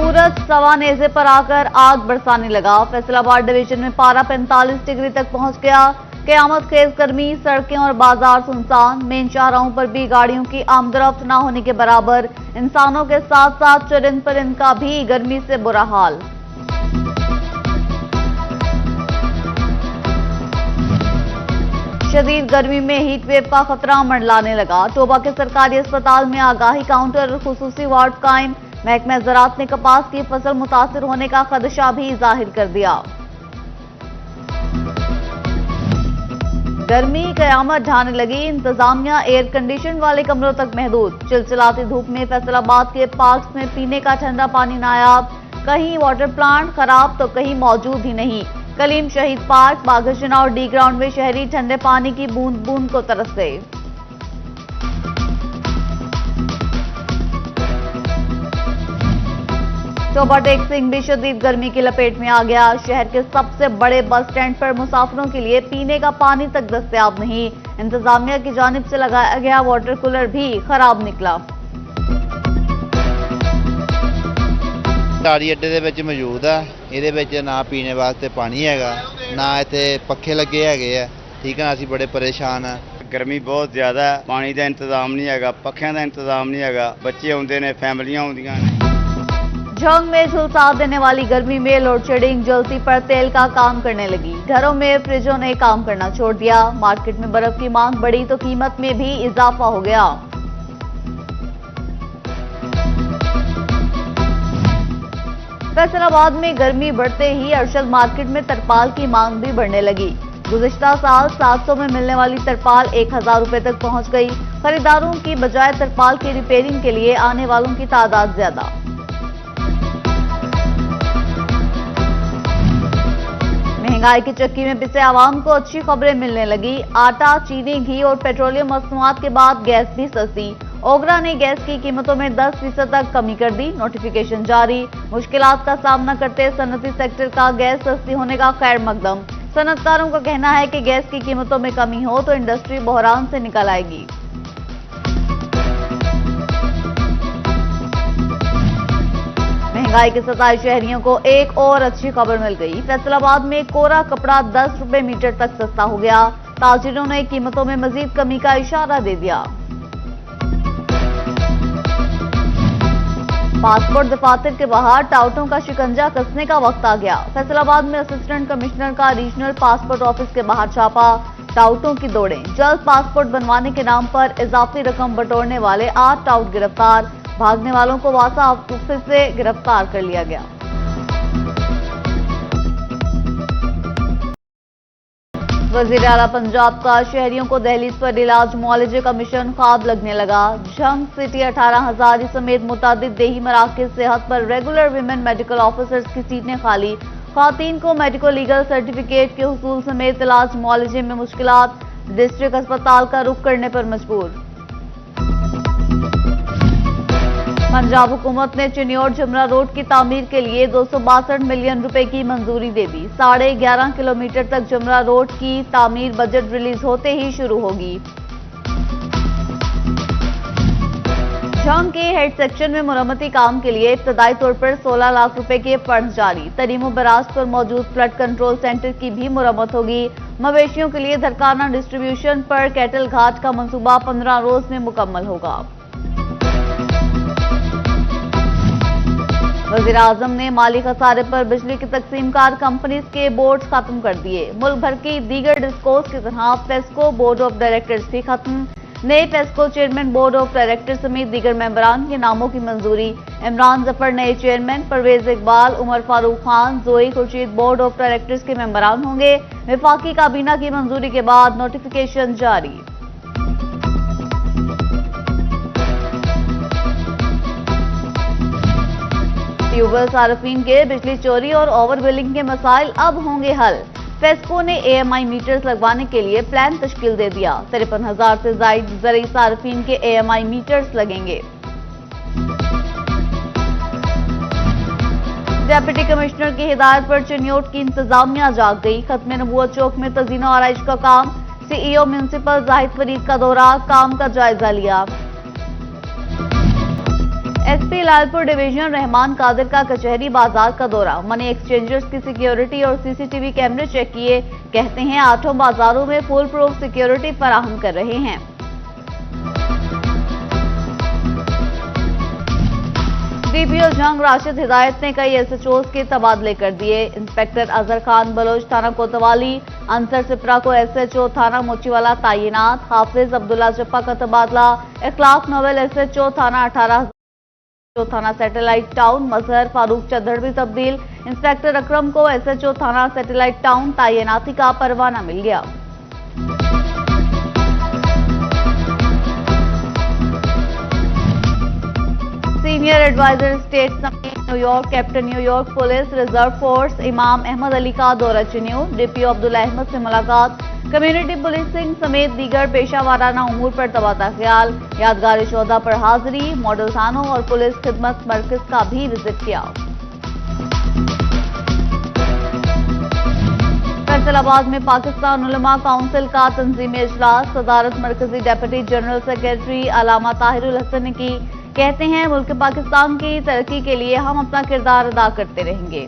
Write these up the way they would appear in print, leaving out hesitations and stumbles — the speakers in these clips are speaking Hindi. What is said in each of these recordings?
सूरज सवानेजे पर आकर आग बरसाने लगा। फैसलाबाद डिवीजन में पारा 45 डिग्री तक पहुंच गया। कयामत खेज गर्मी, सड़कें और बाजार सुनसान। मेन शाहराहों पर भी गाड़ियों की आमदरफ्त न होने के बराबर। इंसानों के साथ साथ चरिंद परिंद का भी गर्मी से बुरा हाल। शदीद गर्मी में हीट वेव का खतरा मंडलाने लगा। टोबा के सरकारी अस्पताल में आगाही काउंटर और खुसूसी वार्ड कायम। महकमा ज़राअत ने कपास की फसल मुतासिर होने का खदशा भी जाहिर कर दिया। गर्मी कयामत ढाने लगी। इंतजामिया एयर कंडीशन वाले कमरों तक महदूद। चिलचिलाती धूप में फैसलाबाद के पार्क्स में पीने का ठंडा पानी नायाब। कहीं वाटर प्लांट खराब तो कहीं मौजूद ही नहीं। कलीम शहीद पार्क, बागशना और डी ग्राउंड में शहरी ठंडे पानी की बूंद बूंद को तरसते। टोबा टेक सिंह भी शदीद गर्मी की लपेट में आ गया। शहर के सबसे बड़े बस स्टैंड पर मुसाफिरों के लिए पीने का पानी तक दस्तयाब नहीं। इंतजामिया की जानिब से लगाया गया वाटर कूलर भी खराब निकला। गाड़ी अड्डे दे विच मौजूद है। ਇਹਦੇ ਵਿੱਚ ਨਾ ਪੀਣੇ ਵਾਸਤੇ ਪਾਣੀ ਹੈਗਾ, ਨਾ ਇੱਥੇ ਪੱਖੇ ਲੱਗੇ ਹੈਗੇ ਆ। ਠੀਕ ਹੈ, ਅਸੀਂ ਬੜੇ ਪਰੇਸ਼ਾਨ ਆ। गर्मी बहुत ज़्यादा है, पानी का इंतजाम नहीं है, पखियां का इंतजाम नहीं है। बच्चे आउंदे ने, फैमिलियां आउंदियां ने। झंग में झुलसा देने वाली गर्मी में लोड शेडिंग, जलती पर तेल का काम करने लगी। घरों में फ्रिजों ने काम करना छोड़ दिया। मार्केट में बर्फ की मांग बढ़ी तो कीमत में भी इजाफा हो गया। फैसलाबाद में गर्मी बढ़ते ही अरशद मार्केट में तरपाल की मांग भी बढ़ने लगी। गुज़िश्ता साल 700 में मिलने वाली तरपाल 1000 रुपए तक पहुंच गई। खरीदारों की बजाय तरपाल की रिपेयरिंग के लिए आने वालों की तादाद ज्यादा। महंगाई की चक्की में पिसे आवाम को अच्छी खबरें मिलने लगी। आटा, चीनी, घी और पेट्रोलियम मसनूआत के बाद गैस भी सस्ती। ओगरा ने गैस की कीमतों में 10% तक कमी कर दी। नोटिफिकेशन जारी। मुश्किलात का सामना करते सनती सेक्टर का गैस सस्ती होने का खैर मकदम। सनतकारों का कहना है कि गैस की कीमतों में कमी हो तो इंडस्ट्री बहरान से निकल आएगी। महंगाई के सताए शहरियों को एक और अच्छी खबर मिल गई। फैसलाबाद में कोरा कपड़ा 10 रुपए मीटर तक सस्ता हो गया। ताजिरों ने कीमतों में मजीद कमी का इशारा दे दिया। पासपोर्ट दफातर के बाहर टाउटों का शिकंजा कसने का वक्त आ गया। फैसलाबाद में असिस्टेंट कमिश्नर का रीजनल पासपोर्ट ऑफिस के बाहर छापा। टाउटों की दौड़ें। जल्द पासपोर्ट बनवाने के नाम पर इजाफी रकम बटोरने वाले 8 टाउट गिरफ्तार। भागने वालों को वासा ऑफिस से गिरफ्तार कर लिया गया। वजीर आला पंजाब का शहरियों को दहलीज पर इलाज मुआलजे का मिशन ख्वाब लगने लगा। झंग सिटी 18,000 समेत मुतादिद देही मराकज़ सेहत पर रेगुलर विमेन मेडिकल ऑफिसर्स की सीटें खाली। ख्वातीन को मेडिको लीगल सर्टिफिकेट के हुसूल समेत इलाज मुआलजे में मुश्किलात। डिस्ट्रिक्ट अस्पताल का रुख करने पर मजबूर। पंजाब हुकूमत ने चिन्योट जमरा रोड की तामीर के लिए 262 मिलियन रुपए की मंजूरी दे दी। 11.5 किलोमीटर तक जमरा रोड की तामीर बजट रिलीज होते ही शुरू होगी। झंग के हेड सेक्शन में मुरम्मती काम के लिए इब्तदाई तौर पर 16 लाख रुपए के फंड जारी। तरीमो बराज पर मौजूद फ्लड कंट्रोल सेंटर की भी मुरम्मत होगी। मवेशियों के लिए धरकाना डिस्ट्रीब्यूशन पर कैटल घाट का मंसूबा 15 रोज में मुकम्मल होगा। वज़ीर आज़म ने माली खसारे पर बिजली की तकसीमकार कंपनीज के बोर्ड खत्म कर दिए। मुल्क भर की दीगर डिस्कोस की तरह पेस्को बोर्ड ऑफ डायरेक्टर्स भी खत्म। नए PESCO chairman, board of directors समेत दीगर मेंबरान के नामों की मंजूरी। इमरान जफर नए चेयरमैन, परवेज इकबाल, उमर फारूक खान, जोई खुर्शीद बोर्ड ऑफ डायरेक्टर्स के मेंबरान होंगे। विफाकी काबीना की मंजूरी के बाद नोटिफिकेशन जारी। ट्यूबवेल सार्फिन के बिजली चोरी और ओवर बिलिंग के मसाइल अब होंगे हल। फेस्को ने AMI मीटर्स लगवाने के लिए प्लान तश्कील दे दिया। 53,000 से ज्यादा ज़रई सार्फिन के AMI मीटर्स लगेंगे। डिप्टी कमिश्नर की हिदायत पर चिन्योट की इंतजामिया जाग गई। खत्म नबूवत चौक में तज़ीनो आराइश का काम। CEO म्यूनिसिपल जाहिद फरीद का दौरा, काम का जायजा लिया। एसपी लालपुर डिवीजन रहमान कादिर का कचहरी बाजार का दौरा, मनी एक्सचेंजर्स की सिक्योरिटी और सीसीटीवी कैमरे चेक किए। कहते हैं 8 बाजारों में फुल प्रूफ सिक्योरिटी फराहम कर रहे हैं। डीपीओ जंग राशिद हिदायत ने कई एसएचओज के तबादले कर दिए। इंस्पेक्टर अजहर खान बलोच थाना कोतवाली, अंसर सिपरा को एसएचओ थाना मोचीवाला तैनात। हाफिज अब्दुल्ला जप्पा का तबादला। इखलाक नोवेल एसएचओ थाना 18 थाना सैटेलाइट टाउन। मजहर फारूक चद्दड़वी तब्दील। इंस्पेक्टर अकरम को एसएचओ थाना सैटेलाइट टाउन तैनाती का परवाना मिल गया। सीनियर एडवाइजर स्टेट समिति New York, captain New York police reserve force इमाम अहमद अली का दौरा चुनियो। डीपीओ अब्दुल्ला अहमद से मुलाकात। कम्युनिटी पुलिसिंग समेत दीगर पेशा वाराना उमूर पर तबादला ख्याल। यादगारी शोधा पर हाजिरी। मॉडल थानों और पुलिस खिदमत मरकज का भी विजिट किया। फैसलाबाद में पाकिस्तान उलमा काउंसिल का तंजीमी इजलास। सदारत मरकजी डेप्यूटी जनरल सेक्रेटरी अलामा ताहिरुल हसन ने की। कहते हैं मुल्क पाकिस्तान की तरक्की के लिए हम अपना किरदार अदा करते रहेंगे।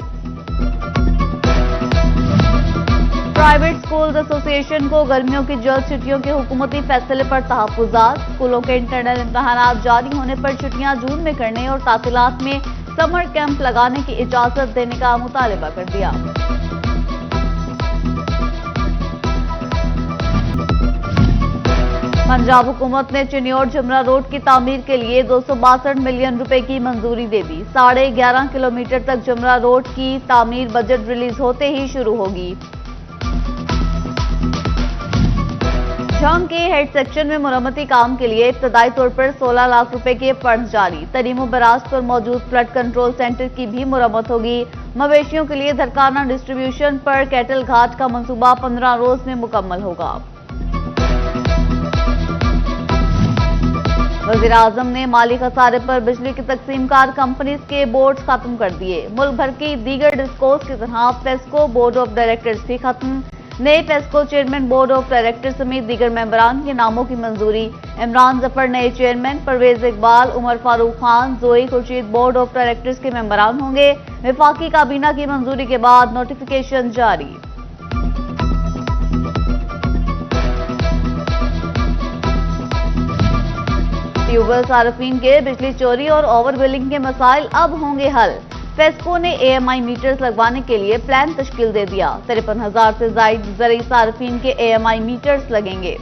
प्राइवेट स्कूल्स एसोसिएशन को गर्मियों की जल्द छुट्टियों के हुकूमती फैसले पर तहफ्फुज़ात। स्कूलों के इंटरनल इम्तहानात जारी होने पर छुट्टियां जून में करने और तातीलात में समर कैंप लगाने की इजाजत देने का मुतालबा कर दिया। पंजाब हुकूमत ने चिन्योट जमरा रोड की तामीर के लिए 262 मिलियन रुपए की मंजूरी दे दी। 11.5 किलोमीटर तक जमरा रोड की तामीर बजट रिलीज होते ही शुरू होगी। जंग के हेड सेक्शन में मुरम्मती काम के लिए इब्तदाई तौर पर 16 लाख रुपए के फंड जारी। तरीमो बराज पर मौजूद फ्लड कंट्रोल सेंटर की भी मुरम्मत होगी। मवेशियों के लिए धरकाना डिस्ट्रीब्यूशन पर कैटल घाट का मंसूबा 15 रोज में मुकम्मल होगा। वज़ीर आज़म ने माली खसारे पर बिजली की तकसीमकार कंपनीज के बोर्ड खत्म कर दिए। मुल्क भर की दीगर डिस्कोस की तरह पेस्को बोर्ड ऑफ डायरेक्टर्स भी खत्म। नए PESCO chairman board of director समेत दीगर मेंबरान के नामों की मंजूरी। इमरान जफर नए चेयरमैन, परवेज इकबाल, उमर फारूक खान, जोई खुर्शीद बोर्ड ऑफ डायरेक्टर्स के मेंबरान होंगे। वफाकी काबीना की मंजूरी के बाद नोटिफिकेशन जारी। ट्यूबवेल सार्फिन के बिजली चोरी और ओवर बिलिंग के मसाइल अब होंगे हल। फेस्को ने एएमआई मीटर्स लगवाने के लिए प्लान तश्कील दे दिया। 53,000 से जायद ज़रई सार्फिन के एएमआई मीटर्स लगेंगे।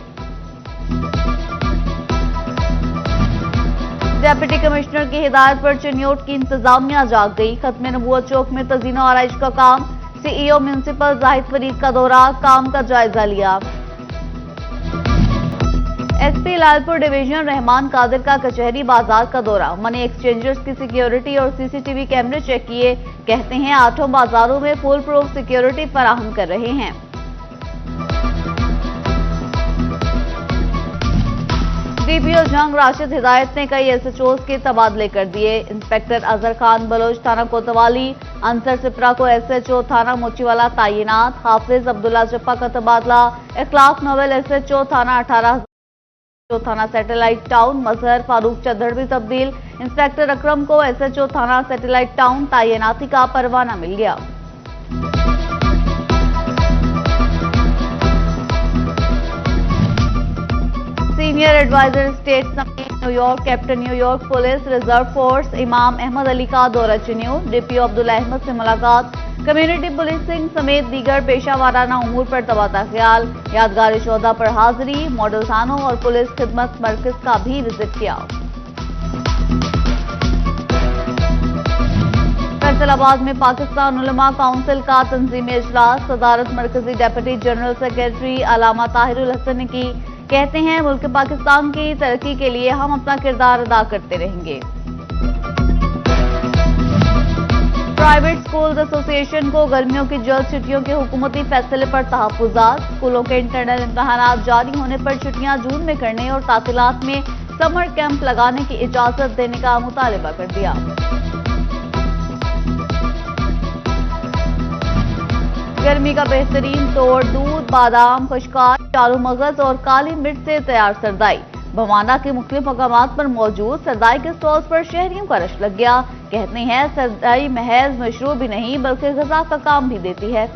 डेप्यूटी कमिश्नर की हिदायत पर चिन्योट की इंतजामिया जाग गई। खत्म नबूवत चौक में तज़ीनो आराइश का काम। सीईओ म्यूनिसिपल जाहिद फरीद का दौरा, काम का जायजा लिया। एसपी लालपुर डिवीजन रहमान कादिर का कचहरी बाजार का दौरा, मनी एक्सचेंजर्स की सिक्योरिटी और सीसीटीवी कैमरे चेक किए। कहते हैं 8 बाजारों में फुल प्रूफ सिक्योरिटी फराहम कर रहे हैं। डीपीओ जंग राशिद हिदायत ने कई एसएचओज के तबादले कर दिए। इंस्पेक्टर अजहर खान बलोच थाना कोतवाली, अंसर सिपरा को एसएचओ थाना मोचीवाला तैनात। हाफिज अब्दुल्ला जप्पा का तबादला। इखलाक नोवेल एसएचओ थाना 18 थाना सैटेलाइट टाउन। मजहर फारूक चद्दड़वी तब्दील। इंस्पेक्टर अकरम को एसएचओ थाना सैटेलाइट टाउन तैनाती का परवाना मिल गया। सीनियर एडवाइजर स्टेट समिति New York, captain New York police reserve force इमाम अहमद अली का दौरा चुनियो। डीपीओ अब्दुल्ला अहमद से मुलाकात। कम्युनिटी पुलिसिंग समेत दीगर पेशा वाराना उमूर पर तबादला ख्याल। यादगारी शोधा पर हाजिरी। मॉडल थानों और पुलिस खिदमत मरकज का भी विजिट किया। फैसलाबाद में पाकिस्तान उलमा काउंसिल का तंजीमी इजलास। सदारत मरकजी डेप्यूटी जनरल सेक्रेटरी अलामा ताहिरुल हसन ने की। कहते हैं मुल्क पाकिस्तान की तरक्की के लिए हम अपना किरदार अदा करते रहेंगे। प्राइवेट स्कूल्स एसोसिएशन को गर्मियों की जल्द छुट्टियों के हुकूमती फैसले पर तहफ्फुज़ात। स्कूलों के इंटरनल इम्तहानात जारी होने पर छुट्टियां जून में करने और तातीलात में समर कैंप लगाने की इजाजत देने का मुतालबा कर दिया। गर्मी का बेहतरीन तोड़ दूध, बादाम, खुशकार, चारू मगज और काली मिर्च से तैयार सरदाई। भवाना के मुख्तलिफ मकामात पर मौजूद सरदाई के स्टॉल्स पर शहरियों का रश लग गया। कहते हैं सरदाई महज मशरूब भी नहीं बल्कि ग़िज़ा का काम भी देती है।